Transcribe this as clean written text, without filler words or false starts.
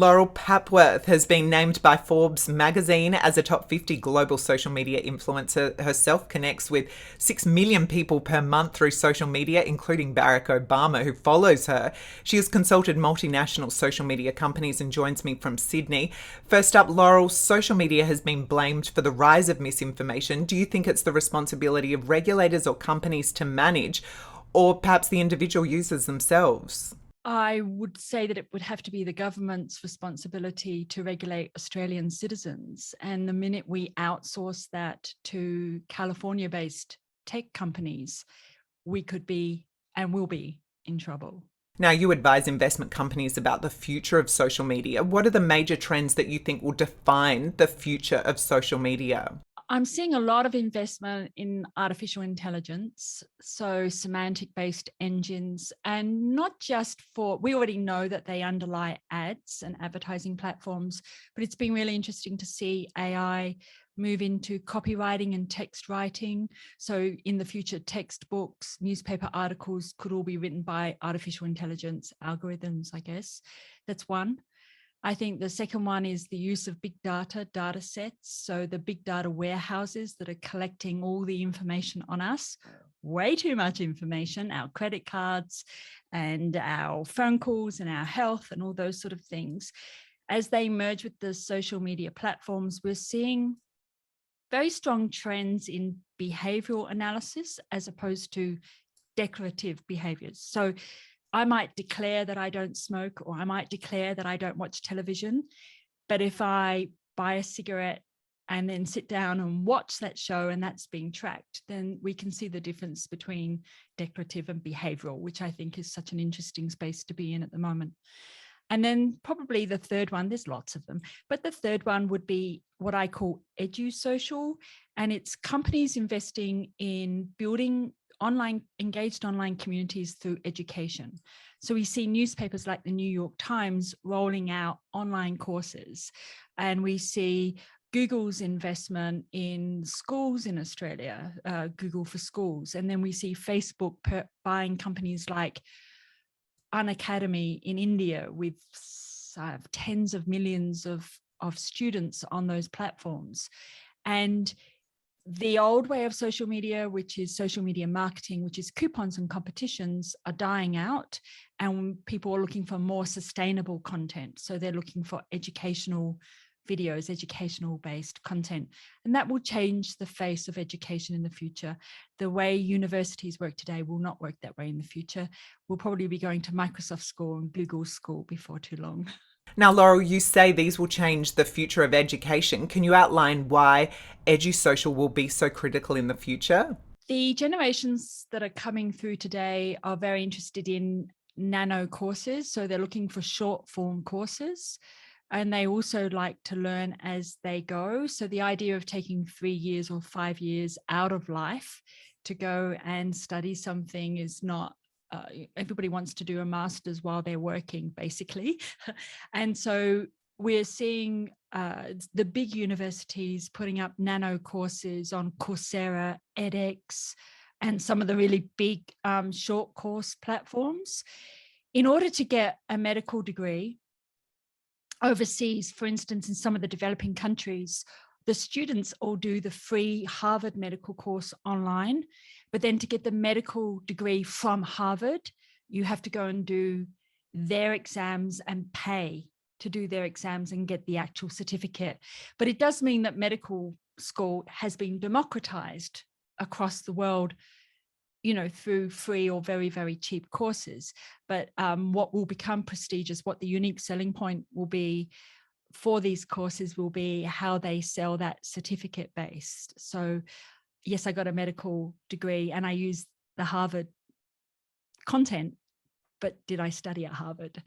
Laurel Papworth has been named by Forbes magazine as a top 50 global social media influencer. Herself connects with 6 million people per month through social media, including Barack Obama, who follows her. She has consulted multinational social media companies and joins me from Sydney. First up, Laurel, social media has been blamed for the rise of misinformation. Do you think it's the responsibility of regulators or companies to manage, or perhaps the individual users themselves? I would say that it would have to be the government's responsibility to regulate Australian citizens. And the minute we outsource that to California-based tech companies, we could be and will be in trouble. Now, you advise investment companies about the future of social media. What are the major trends that you think will define the future of social media? I'm seeing a lot of investment in artificial intelligence, so semantic-based engines, and not just for, we already know that they underlie ads and advertising platforms, but it's been really interesting to see AI move into copywriting and text writing. So in the future, textbooks, newspaper articles could all be written by artificial intelligence algorithms, I guess. That's one. I think the second one is the use of big data sets. So the big data warehouses that are collecting all the information on us, way too much information, our credit cards and our phone calls and our health and all those sort of things. As they merge with the social media platforms, we're seeing very strong trends in behavioral analysis as opposed to declarative behaviors. So I might declare that I don't smoke, or I might declare that I don't watch television. But if I buy a cigarette and then sit down and watch that show and that's being tracked, then we can see the difference between declarative and behavioral, which I think is such an interesting space to be in at the moment. And then probably the third one, there's lots of them, but the third one would be what I call EduSocial. And it's companies investing in building engaged online communities through education. So we see newspapers like the New York Times rolling out online courses, and we see Google's investment in schools in Australia, Google for Schools. And then we see Facebook buying companies like Unacademy in India with tens of millions of students on those platforms. And the old way of social media, which is social media marketing, which is coupons and competitions, are dying out, and people are looking for more sustainable content. So they're looking for educational videos, educational based content, and that will change the face of education in the future. The way universities work today will not work that way in the future. We'll probably be going to Microsoft School and Google School before too long. Now, Laurel, you say these will change the future of education. Can you outline why EduSocial will be so critical in the future? The generations that are coming through today are very interested in nano courses. So they're looking for short form courses. And they also like to learn as they go. So the idea of taking 3 years or 5 years out of life to go and study something is not, everybody wants to do a master's while they're working, basically. And so we're seeing the big universities putting up nano courses on Coursera, edX, and some of the really big short course platforms. In order to get a medical degree overseas, for instance, in some of the developing countries, the students all do the free Harvard medical course online, but then to get the medical degree from Harvard, you have to go and do their exams and pay to do their exams and get the actual certificate. But it does mean that medical school has been democratized across the world, you know, through free or very, very cheap courses. But what will become prestigious, what the unique selling point will be for these courses will be how they sell that certificate based. So yes, I got a medical degree and I used the Harvard content, but did I study at Harvard?